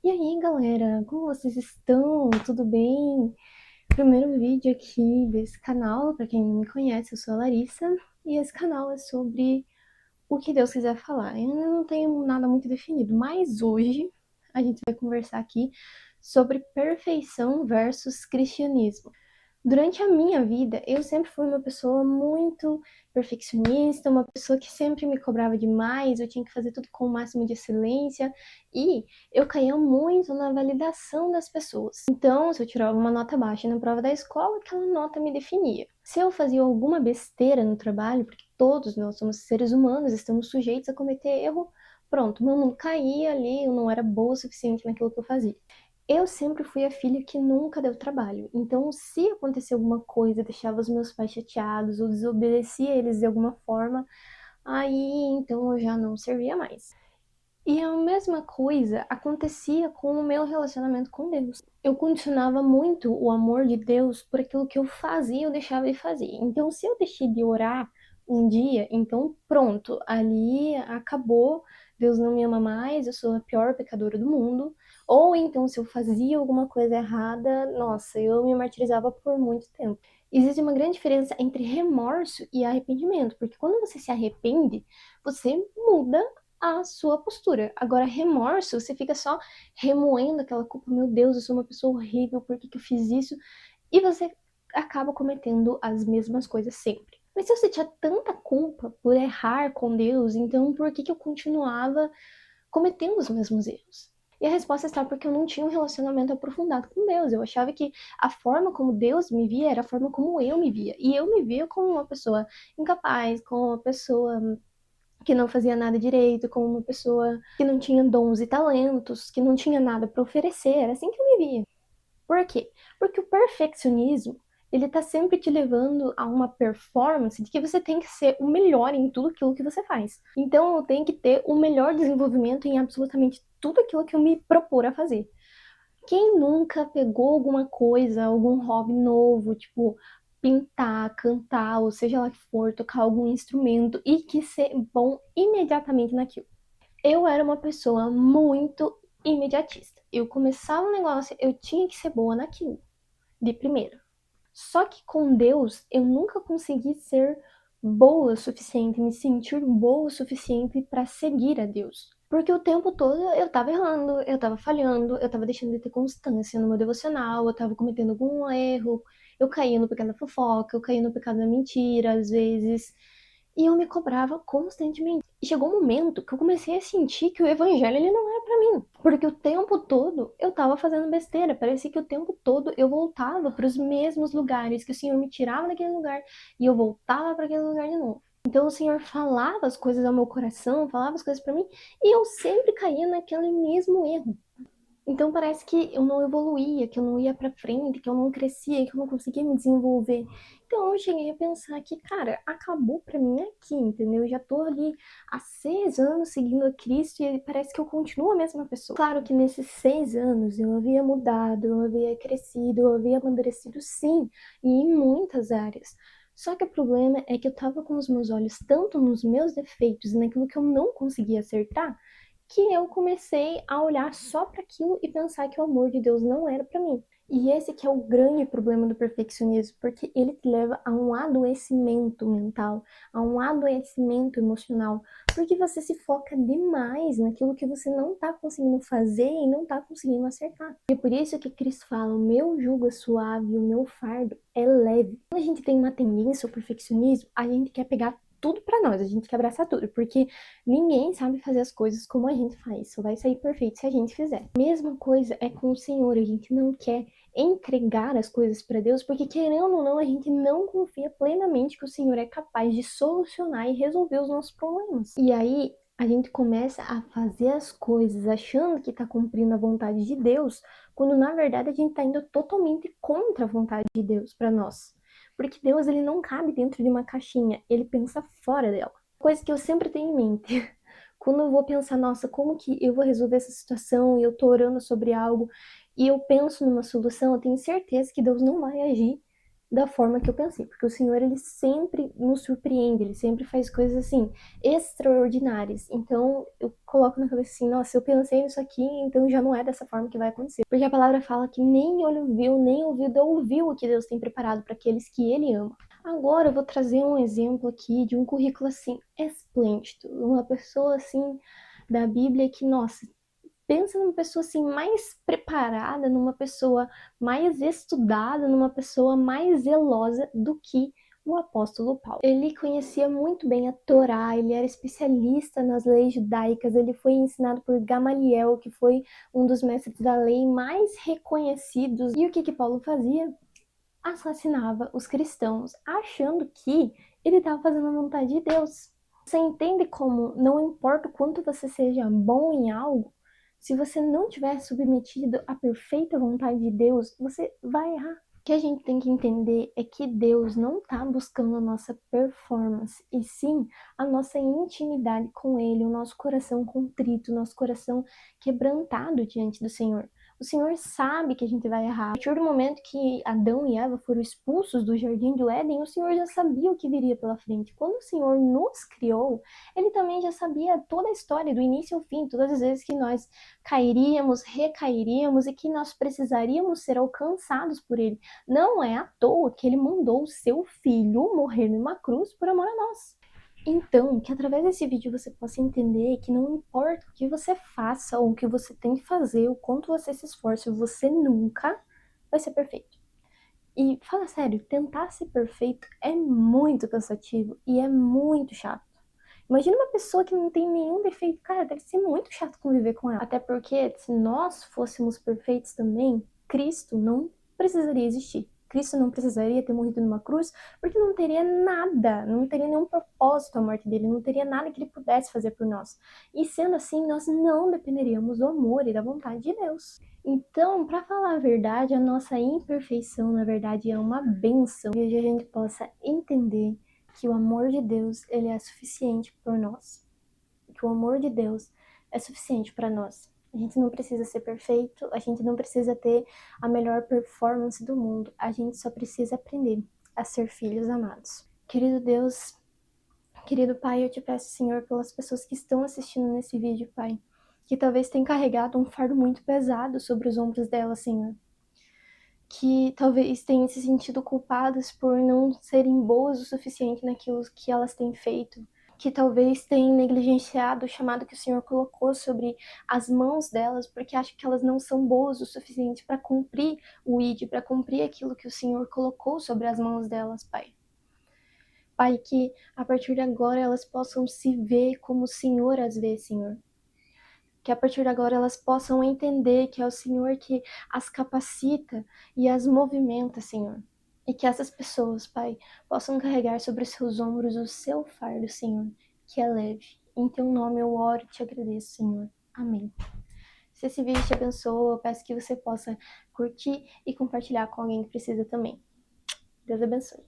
E aí, galera, como vocês estão? Tudo bem? Primeiro vídeo aqui desse canal, para quem não me conhece, eu sou a Larissa, e esse canal é sobre o que Deus quiser falar. Eu ainda não tenho nada muito definido, mas hoje a gente vai conversar aqui sobre perfeição versus cristianismo. Durante a minha vida, eu sempre fui uma pessoa muito perfeccionista, uma pessoa que sempre me cobrava demais, eu tinha que fazer tudo com o máximo de excelência e eu caía muito na validação das pessoas. Então, se eu tirava uma nota baixa na prova da escola, aquela nota me definia. Se eu fazia alguma besteira no trabalho, porque todos nós somos seres humanos, estamos sujeitos a cometer erro, pronto, meu mundo caía ali, eu não era boa o suficiente naquilo que eu fazia. Eu sempre fui a filha que nunca deu trabalho. Então, se acontecer alguma coisa, deixava os meus pais chateados ou desobedecia eles de alguma forma, aí então eu já não servia mais. E a mesma coisa acontecia com o meu relacionamento com Deus. Eu condicionava muito o amor de Deus por aquilo que eu fazia ou deixava de fazer. Então, se eu deixei de orar um dia, então pronto, ali acabou, Deus não me ama mais, eu sou a pior pecadora do mundo. Ou então, se eu fazia alguma coisa errada, nossa, eu me martirizava por muito tempo. Existe uma grande diferença entre remorso e arrependimento, porque quando você se arrepende, você muda a sua postura. Agora, remorso, você fica só remoendo aquela culpa, meu Deus, eu sou uma pessoa horrível, por que que eu fiz isso? E você acaba cometendo as mesmas coisas sempre. Mas se você tinha tanta culpa por errar com Deus, então por que que eu continuava cometendo os mesmos erros? E a resposta está porque eu não tinha um relacionamento aprofundado com Deus. Eu achava que a forma como Deus me via era a forma como eu me via. E eu me via como uma pessoa incapaz, como uma pessoa que não fazia nada direito, como uma pessoa que não tinha dons e talentos, que não tinha nada para oferecer. Era assim que eu me via. Por quê? Porque o perfeccionismo, ele tá sempre te levando a uma performance de que você tem que ser o melhor em tudo aquilo que você faz. Então eu tenho que ter o melhor desenvolvimento em absolutamente tudo aquilo que eu me propor a fazer. Quem nunca pegou alguma coisa, algum hobby novo, tipo pintar, cantar, ou seja lá que for, tocar algum instrumento e quis ser bom imediatamente naquilo? Eu era uma pessoa muito imediatista. Eu começava um negócio, eu tinha que ser boa naquilo, de primeira. Só que com Deus, eu nunca consegui ser boa o suficiente, me sentir boa o suficiente para seguir a Deus. Porque o tempo todo eu tava errando, eu tava falhando, eu tava deixando de ter constância no meu devocional, eu tava cometendo algum erro, eu caía no pecado da fofoca, eu caía no pecado da mentira, às vezes. E eu me cobrava constantemente. E chegou um momento que eu comecei a sentir que o evangelho ele não era pra mim, porque o tempo todo eu tava fazendo besteira, parecia que o tempo todo eu voltava para os mesmos lugares, que o Senhor me tirava daquele lugar e eu voltava para aquele lugar de novo. Então o Senhor falava as coisas ao meu coração, falava as coisas pra mim, e eu sempre caía naquele mesmo erro. Então parece que eu não evoluía, que eu não ia pra frente, que eu não crescia, que eu não conseguia me desenvolver. Então eu cheguei a pensar que, cara, acabou pra mim aqui, entendeu? Eu já tô ali há 6 anos seguindo a Cristo e parece que eu continuo a mesma pessoa. Claro que nesses 6 anos eu havia mudado, eu havia crescido, eu havia amadurecido sim, e em muitas áreas. Só que o problema é que eu tava com os meus olhos tanto nos meus defeitos e naquilo que eu não conseguia acertar, que eu comecei a olhar só para aquilo e pensar que o amor de Deus não era para mim. E esse que é o grande problema do perfeccionismo, porque ele te leva a um adoecimento mental, a um adoecimento emocional, porque você se foca demais naquilo que você não está conseguindo fazer e não está conseguindo acertar. E é por isso que Cristo fala: o meu jugo é suave, o meu fardo é leve. Quando a gente tem uma tendência ao perfeccionismo, a gente quer pegar tudo pra nós, a gente quer abraçar tudo, porque ninguém sabe fazer as coisas como a gente faz, só vai sair perfeito se a gente fizer. Mesma coisa é com o Senhor, a gente não quer entregar as coisas para Deus, porque querendo ou não, a gente não confia plenamente que o Senhor é capaz de solucionar e resolver os nossos problemas. E aí a gente começa a fazer as coisas achando que está cumprindo a vontade de Deus, quando na verdade a gente está indo totalmente contra a vontade de Deus para nós. Porque Deus ele não cabe dentro de uma caixinha, ele pensa fora dela. Coisa que eu sempre tenho em mente. Quando eu vou pensar, nossa, como que eu vou resolver essa situação e eu tô orando sobre algo e eu penso numa solução, eu tenho certeza que Deus não vai agir da forma que eu pensei, porque o Senhor, ele sempre nos surpreende, ele sempre faz coisas assim extraordinárias. Então eu coloco na cabeça assim, nossa, eu pensei nisso aqui, então já não é dessa forma que vai acontecer. Porque a palavra fala que nem olho viu, nem ouvido ouviu o que Deus tem preparado para aqueles que ele ama. Agora eu vou trazer um exemplo aqui de um currículo assim esplêndido, uma pessoa assim da Bíblia que, nossa, pensa numa pessoa assim mais preparada, numa pessoa mais estudada, numa pessoa mais zelosa do que o apóstolo Paulo. Ele conhecia muito bem a Torá, ele era especialista nas leis judaicas, ele foi ensinado por Gamaliel, que foi um dos mestres da lei mais reconhecidos. E o que Paulo fazia? Assassinava os cristãos, achando que ele estava fazendo a vontade de Deus. Você entende como não importa o quanto você seja bom em algo, se você não tiver submetido à perfeita vontade de Deus, você vai errar. O que a gente tem que entender é que Deus não está buscando a nossa performance, e sim a nossa intimidade com Ele, o nosso coração contrito, o nosso coração quebrantado diante do Senhor. O Senhor sabe que a gente vai errar. A partir do momento que Adão e Eva foram expulsos do jardim do Éden, o Senhor já sabia o que viria pela frente. Quando o Senhor nos criou, Ele também já sabia toda a história, do início ao fim, todas as vezes que nós cairíamos, recairíamos e que nós precisaríamos ser alcançados por Ele. Não é à toa que Ele mandou o seu Filho morrer numa cruz por amor a nós. Então, que através desse vídeo você possa entender que não importa o que você faça ou o que você tem que fazer, o quanto você se esforce, você nunca vai ser perfeito. E fala sério, tentar ser perfeito é muito cansativo e é muito chato. Imagina uma pessoa que não tem nenhum defeito, cara, deve ser muito chato conviver com ela. Até porque se nós fôssemos perfeitos também, Cristo não precisaria existir. Cristo não precisaria ter morrido numa cruz, porque não teria nada, não teria nenhum propósito a morte dele, não teria nada que ele pudesse fazer por nós. E sendo assim, nós não dependeríamos do amor e da vontade de Deus. Então, para falar a verdade, a nossa imperfeição, na verdade, é uma bênção, e a gente possa entender que o amor de Deus, ele é suficiente por nós. Que o amor de Deus é suficiente para nós. A gente não precisa ser perfeito, a gente não precisa ter a melhor performance do mundo. A gente só precisa aprender a ser filhos amados. Querido Deus, querido Pai, eu te peço, Senhor, pelas pessoas que estão assistindo nesse vídeo, Pai, que talvez tenham carregado um fardo muito pesado sobre os ombros delas, Senhor. Que talvez tenham se sentido culpadas por não serem boas o suficiente naquilo que elas têm feito, que talvez tenham negligenciado o chamado que o Senhor colocou sobre as mãos delas, porque acham que elas não são boas o suficiente para cumprir o ID, para cumprir aquilo que o Senhor colocou sobre as mãos delas, Pai. Pai, que a partir de agora elas possam se ver como o Senhor as vê, Senhor. Que a partir de agora elas possam entender que é o Senhor que as capacita e as movimenta, Senhor. E que essas pessoas, Pai, possam carregar sobre os seus ombros o seu fardo, Senhor, que é leve. Em teu nome eu oro e te agradeço, Senhor. Amém. Se esse vídeo te abençoa, eu peço que você possa curtir e compartilhar com alguém que precisa também. Deus abençoe.